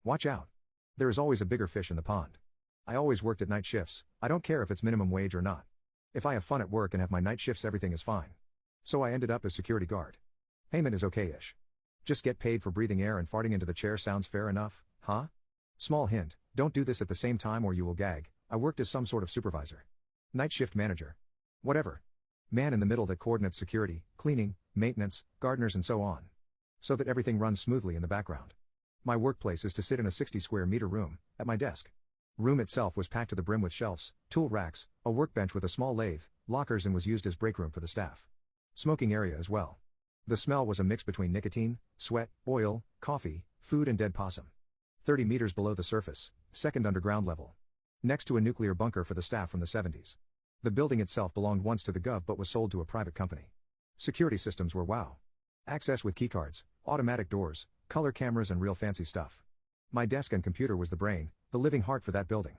Watch out. There is always a bigger fish in the pond. I always worked at night shifts, I don't care if it's minimum wage or not. If I have fun at work and have my night shifts, everything is fine. So I ended up as security guard. Payment is okay-ish. Just get paid for breathing air and farting into the chair. Sounds fair enough, huh? Small hint, don't do this at the same time or you will gag. I worked as some sort of supervisor. Night shift manager. Whatever. Man in the middle that coordinates security, cleaning, maintenance, gardeners and so on. So that everything runs smoothly in the background. My workplace is to sit in a 60 square meter room, at my desk. Room itself was packed to the brim with shelves, tool racks, a workbench with a small lathe, lockers, and was used as break room for the staff. Smoking area as well. The smell was a mix between nicotine, sweat, oil, coffee, food and dead possum. 30 meters below the surface, second underground level. Next to a nuclear bunker for the staff from the 70s. The building itself belonged once to the Gov but was sold to a private company. Security systems were wow. Access with keycards, automatic doors, color cameras and real fancy stuff. My desk and computer was the brain, the living heart for that building.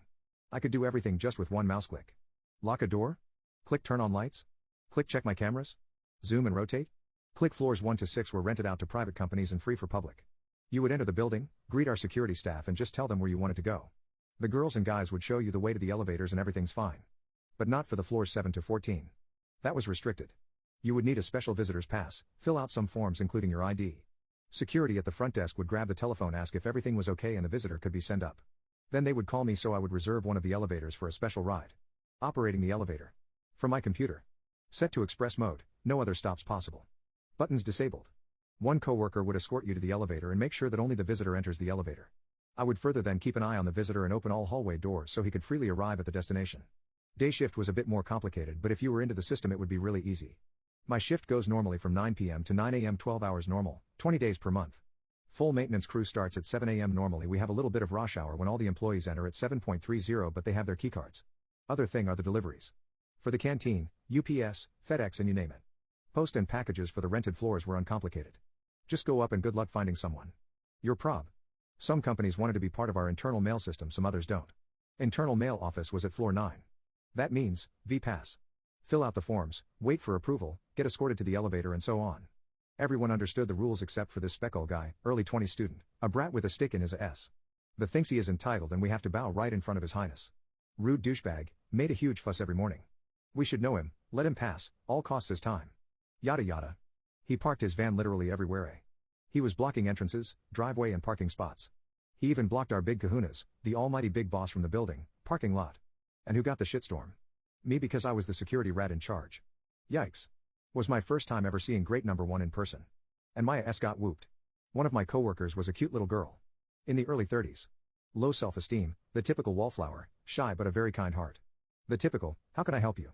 I could do everything just with one mouse click. Lock a door? Click turn on lights? Click check my cameras? Zoom and rotate? Click floors 1 to 6 were rented out to private companies and free for public. You would enter the building, greet our security staff and just tell them where you wanted to go. The girls and guys would show you the way to the elevators and everything's fine. But not for the floors 7 to 14. That was restricted. You would need a special visitor's pass, fill out some forms including your ID. Security at the front desk would grab the telephone, ask if everything was okay and the visitor could be sent up. Then they would call me so I would reserve one of the elevators for a special ride. Operating the elevator. From my computer. Set to express mode, no other stops possible. Buttons disabled. One coworker would escort you to the elevator and make sure that only the visitor enters the elevator. I would further then keep an eye on the visitor and open all hallway doors so he could freely arrive at the destination. Day shift was a bit more complicated, but if you were into the system it would be really easy. My shift goes normally from 9 p.m. to 9 a.m. 12 hours normal, 20 days per month. Full maintenance crew starts at 7 a.m. normally. We have a little bit of rush hour when all the employees enter at 7:30 but they have their keycards. Other thing are the deliveries. For the canteen, UPS, FedEx and you name it. Post and packages for the rented floors were uncomplicated. Just go up and good luck finding someone. Your prob. Some companies wanted to be part of our internal mail system, some others don't. Internal mail office was at floor 9. That means, V-Pass. Fill out the forms, wait for approval, get escorted to the elevator and so on. Everyone understood the rules except for this speckle guy, early 20s student, a brat with a stick in his ass. The thinks he is entitled and we have to bow right in front of his highness. Rude douchebag, made a huge fuss every morning. We should know him, let him pass, all costs his time. Yada yada. He parked his van literally everywhere. He was blocking entrances, driveway and parking spots. He even blocked our big kahunas, the almighty big boss from the building, parking lot. And who got the shitstorm? Me, because I was the security rat in charge. Yikes. Was my first time ever seeing great number one in person. And Maya S got whooped. One of my coworkers was a cute little girl. In the early 30s. Low self-esteem, the typical wallflower, shy but a very kind heart. The typical, how can I help you?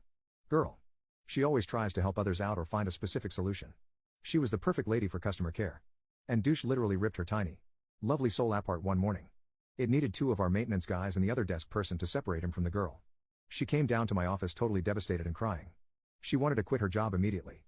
Girl. She always tries to help others out or find a specific solution. She was the perfect lady for customer care. And douche literally ripped her tiny, lovely soul apart one morning. It needed 2 of our maintenance guys and the other desk person to separate him from the girl. She came down to my office totally devastated and crying. She wanted to quit her job immediately.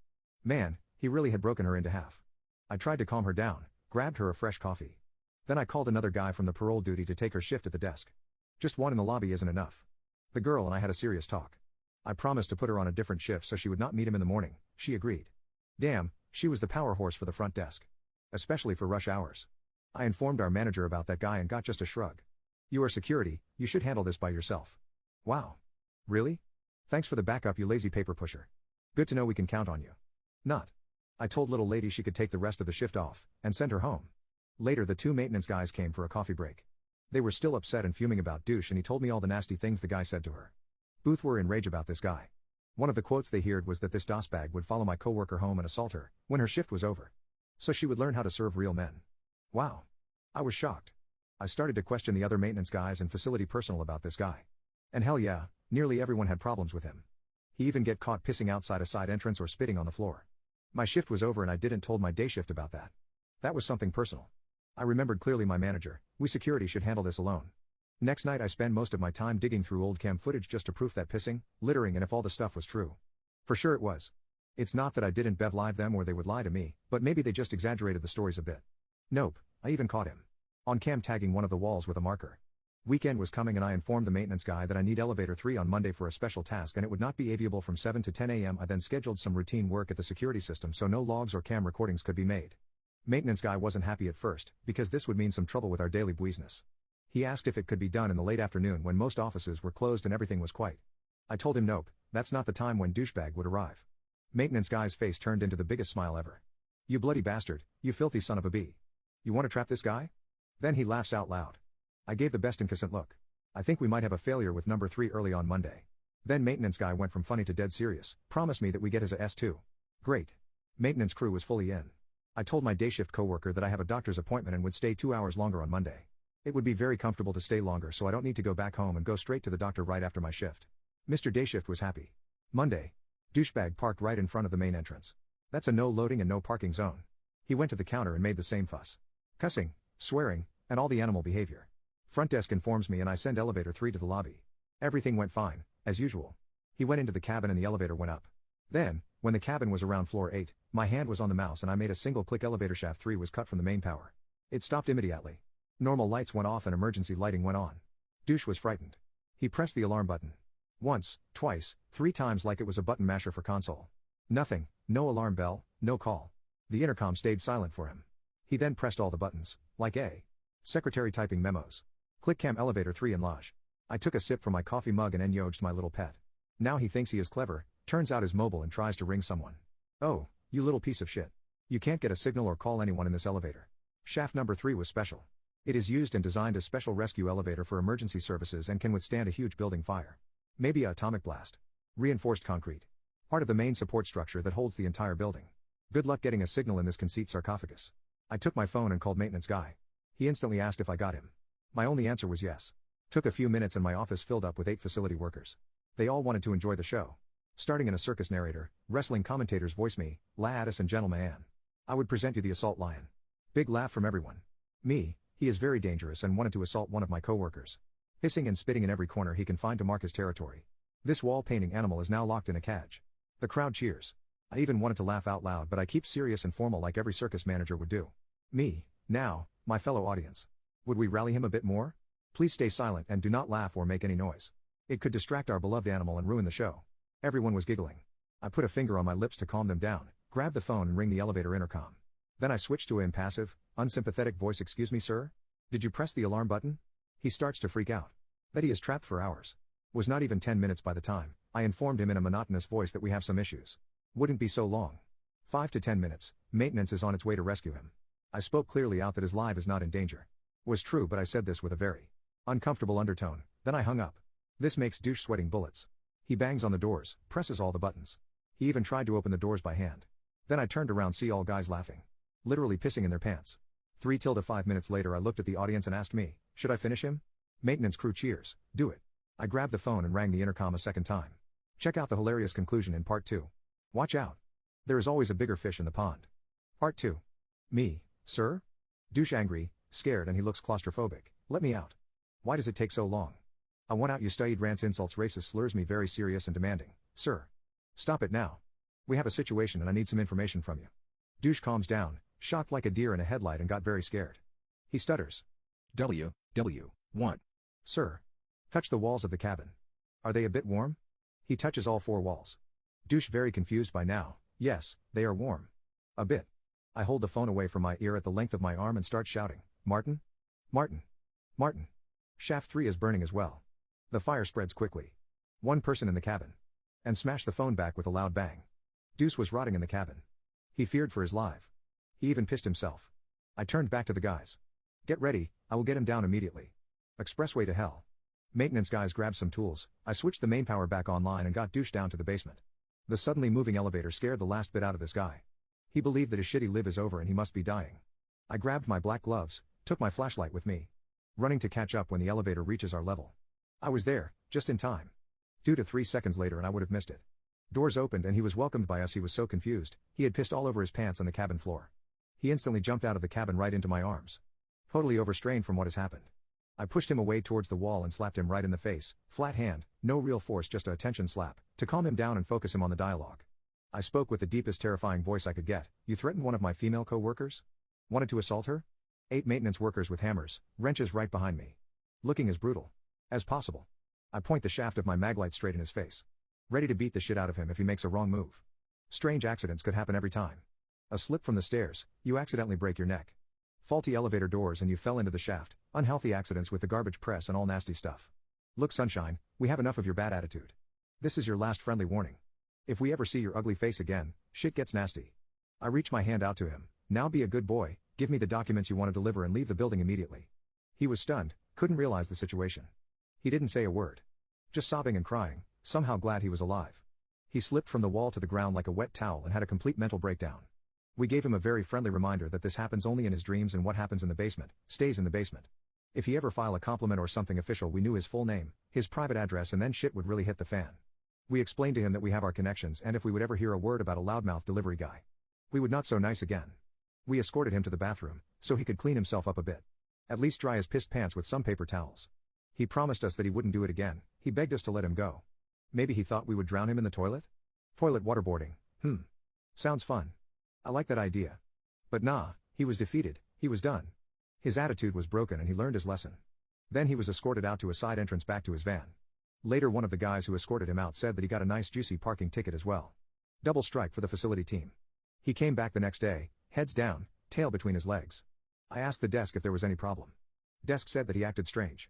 Man, he really had broken her into half. I tried to calm her down, grabbed her a fresh coffee. Then I called another guy from the parole duty to take her shift at the desk. Just one in the lobby isn't enough. The girl and I had a serious talk. I promised to put her on a different shift so she would not meet him in the morning. She agreed. Damn, she was the power horse for the front desk. Especially for rush hours. I informed our manager about that guy and got just a shrug. You are security, you should handle this by yourself. Wow. Really? Thanks for the backup, you lazy paper pusher. Good to know we can count on you. Not. I told little lady she could take the rest of the shift off, and send her home. Later the 2 maintenance guys came for a coffee break. They were still upset and fuming about douche and he told me all the nasty things the guy said to her. Both were in rage about this guy. One of the quotes they heard was that this DOS bag would follow my coworker home and assault her, when her shift was over. So she would learn how to serve real men. Wow. I was shocked. I started to question the other maintenance guys and facility personnel about this guy. And hell yeah, nearly everyone had problems with him. He even get caught pissing outside a side entrance or spitting on the floor. My shift was over and I didn't told my day shift about that. That was something personal. I remembered clearly my manager, we security should handle this alone. Next night I spent most of my time digging through old cam footage just to proof that pissing, littering and if all the stuff was true. For sure it was. It's not that I didn't bev live them or they would lie to me, but maybe they just exaggerated the stories a bit. Nope, I even caught him. On cam tagging one of the walls with a marker. Weekend was coming and I informed the maintenance guy that I need elevator 3 on Monday for a special task and it would not be aviable from 7 to 10 a.m. I then scheduled some routine work at the security system so no logs or cam recordings could be made. Maintenance guy wasn't happy at first, because this would mean some trouble with our daily business. He asked if it could be done in the late afternoon when most offices were closed and everything was quiet. I told him nope, that's not the time when douchebag would arrive. Maintenance guy's face turned into the biggest smile ever. You bloody bastard, you filthy son of a bee. You want to trap this guy? Then he laughs out loud. I gave the best incessant look. I think we might have a failure with number 3 early on Monday. Then maintenance guy went from funny to dead serious, promised me that we get his S2. Great. Maintenance crew was fully in. I told my day shift coworker that I have a doctor's appointment and would stay 2 hours longer on Monday. It would be very comfortable to stay longer so I don't need to go back home and go straight to the doctor right after my shift. Mr. Day Shift was happy. Monday. Douchebag parked right in front of the main entrance. That's a no loading and no parking zone. He went to the counter and made the same fuss. Cussing, swearing, and all the animal behavior. Front desk informs me and I send elevator 3 to the lobby. Everything went fine, as usual. He went into the cabin and the elevator went up. Then, when the cabin was around floor 8, my hand was on the mouse and I made a single click. Elevator shaft 3 was cut from the main power. It stopped immediately. Normal lights went off and emergency lighting went on. Douche was frightened. He pressed the alarm button. Once, twice, 3 times like it was a button masher for console. Nothing, no alarm bell, no call. The intercom stayed silent for him. He then pressed all the buttons, like a secretary typing memos. Click cam elevator 3 in lodge. I took a sip from my coffee mug and enjoyed my little pet. Now he thinks he is clever, turns out is mobile and tries to ring someone. Oh, you little piece of shit. You can't get a signal or call anyone in this elevator. Shaft number 3 was special. It is used and designed as special rescue elevator for emergency services and can withstand a huge building fire. Maybe a atomic blast. Reinforced concrete. Part of the main support structure that holds the entire building. Good luck getting a signal in this conceit sarcophagus. I took my phone and called maintenance guy. He instantly asked if I got him. My only answer was yes. Took a few minutes and my office filled up with 8 facility workers. They all wanted to enjoy the show. Starting in a circus narrator, wrestling commentators voice me, ladies and gentlemen. I would present you the assault lion. Big laugh from everyone. Me, he is very dangerous and wanted to assault one of my coworkers. Hissing and spitting in every corner he can find to mark his territory. This wall painting animal is now locked in a cage. The crowd cheers. I even wanted to laugh out loud but I keep serious and formal like every circus manager would do. Me, now, my fellow audience. Would we rally him a bit more? Please stay silent and do not laugh or make any noise. It could distract our beloved animal and ruin the show. Everyone was giggling. I put a finger on my lips to calm them down, grabbed the phone and ring the elevator intercom. Then I switched to an impassive, unsympathetic voice. Excuse me sir? Did you press the alarm button? He starts to freak out. Bet he is trapped for hours. Was not even 10 minutes by the time. I informed him in a monotonous voice that we have some issues. Wouldn't be so long. 5 to 10 minutes, maintenance is on its way to rescue him. I spoke clearly out that his life is not in danger. Was true but I said this with a very uncomfortable undertone, then I hung up. This makes douche sweating bullets. He bangs on the doors, presses all the buttons. He even tried to open the doors by hand. Then I turned around, see all guys laughing. Literally pissing in their pants. 3 to 5 minutes later I looked at the audience and asked me, should I finish him? Maintenance crew cheers, do it. I grabbed the phone and rang the intercom a second time. Check out the hilarious conclusion in part 2. Watch out. There is always a bigger fish in the pond. Part 2. Me, sir? Douche angry, scared and he looks claustrophobic. Let me out. Why does it take so long? I want out. You stayed rants, insults, racist slurs me, very serious and demanding. Sir. Stop it now. We have a situation and I need some information from you. Douche calms down, shocked like a deer in a headlight and got very scared. He stutters. What? Sir. Touch the walls of the cabin. Are they a bit warm? He touches all 4 walls. Douche very confused by now. Yes, they are warm. A bit. I hold the phone away from my ear at the length of my arm and start shouting, Martin? Martin? Martin? Shaft 3 is burning as well. The fire spreads quickly. One person in the cabin. And smash the phone back with a loud bang. Deuce was rotting in the cabin. He feared for his life. He even pissed himself. I turned back to the guys. Get ready, I will get him down immediately. Expressway to hell. Maintenance guys grabbed some tools, I switched the main power back online and got Douche down to the basement. The suddenly moving elevator scared the last bit out of this guy. He believed that his shitty live is over and he must be dying. I grabbed my black gloves, took my flashlight with me. Running to catch up when the elevator reaches our level. I was there, just in time. 2 to 3 seconds later and I would have missed it. Doors opened and he was welcomed by us. He was so confused, he had pissed all over his pants on the cabin floor. He instantly jumped out of the cabin right into my arms. Totally overstrained from what has happened. I pushed him away towards the wall and slapped him right in the face, flat hand, no real force, just a attention slap, to calm him down and focus him on the dialogue. I spoke with the deepest terrifying voice I could get. You threatened one of my female co-workers? Wanted to assault her? 8 maintenance workers with hammers, wrenches right behind me. Looking as brutal as possible. I point the shaft of my maglite straight in his face. Ready to beat the shit out of him if he makes a wrong move. Strange accidents could happen every time. A slip from the stairs, you accidentally break your neck. Faulty elevator doors and you fell into the shaft, unhealthy accidents with the garbage press and all nasty stuff. Look sunshine, we have enough of your bad attitude. This is your last friendly warning. If we ever see your ugly face again, shit gets nasty. I reach my hand out to him. Now be a good boy, give me the documents you want to deliver and leave the building immediately. He was stunned, couldn't realize the situation. He didn't say a word. Just sobbing and crying, somehow glad he was alive. He slipped from the wall to the ground like a wet towel and had a complete mental breakdown. We gave him a very friendly reminder that this happens only in his dreams and what happens in the basement, stays in the basement. If he ever file a compliment or something official we knew his full name, his private address and then shit would really hit the fan. We explained to him that we have our connections and if we would ever hear a word about a loudmouth delivery guy, we would not so nice again. We escorted him to the bathroom, so he could clean himself up a bit. At least dry his pissed pants with some paper towels. He promised us that he wouldn't do it again, he begged us to let him go. Maybe he thought we would drown him in the toilet? Toilet waterboarding, sounds fun. I like that idea. But nah, he was defeated, he was done. His attitude was broken and he learned his lesson. Then he was escorted out to a side entrance back to his van. Later one of the guys who escorted him out said that he got a nice juicy parking ticket as well. Double strike for the facility team. He came back the next day, heads down, tail between his legs. I asked the desk if there was any problem. Desk said that he acted strange.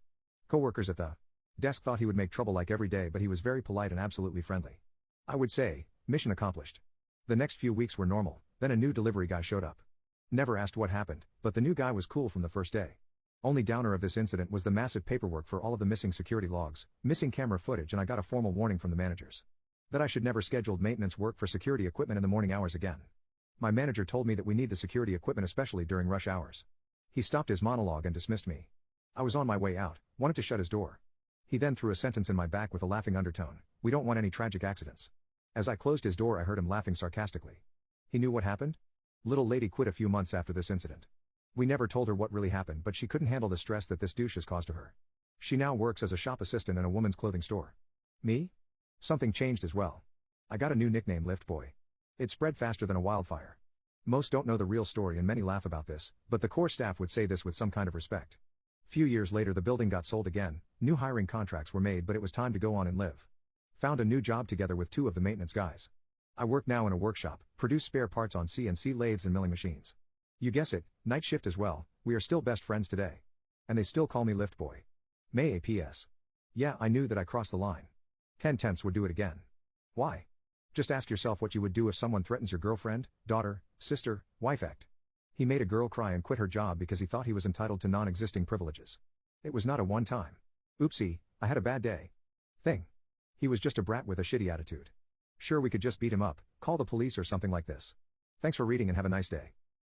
Coworkers at the desk thought he would make trouble like every day but he was very polite and absolutely friendly. I would say, mission accomplished. The next few weeks were normal, then a new delivery guy showed up. Never asked what happened, but the new guy was cool from the first day. Only downer of this incident was the massive paperwork for all of the missing security logs, missing camera footage and I got a formal warning from the managers. That I should never scheduled maintenance work for security equipment in the morning hours again. My manager told me that we need the security equipment especially during rush hours. He stopped his monologue and dismissed me. I was on my way out, wanted to shut his door. He then threw a sentence in my back with a laughing undertone, "We don't want any tragic accidents." As I closed his door I heard him laughing sarcastically. He knew what happened? Little lady quit a few months after this incident. We never told her what really happened but she couldn't handle the stress that this douche has caused to her. She now works as a shop assistant in a woman's clothing store. Me? Something changed as well. I got a new nickname, Lift Boy. It spread faster than a wildfire. Most don't know the real story and many laugh about this, but the core staff would say this with some kind of respect. Few years later the building got sold again, new hiring contracts were made but it was time to go on and live. Found a new job together with two of the maintenance guys. I work now in a workshop, produce spare parts on CNC lathes and milling machines. You guess it, night shift as well, we are still best friends today. And they still call me Lift Boy. May APS. Yeah, I knew that I crossed the line. 10/10 would do it again. Why? Just ask yourself what you would do if someone threatens your girlfriend, daughter, sister, wife act. He made a girl cry and quit her job because he thought he was entitled to non-existing privileges. It was not a one-time, "Oopsie, I had a bad day" thing. He was just a brat with a shitty attitude. Sure, we could just beat him up, call the police or something like this. Thanks for reading and have a nice day.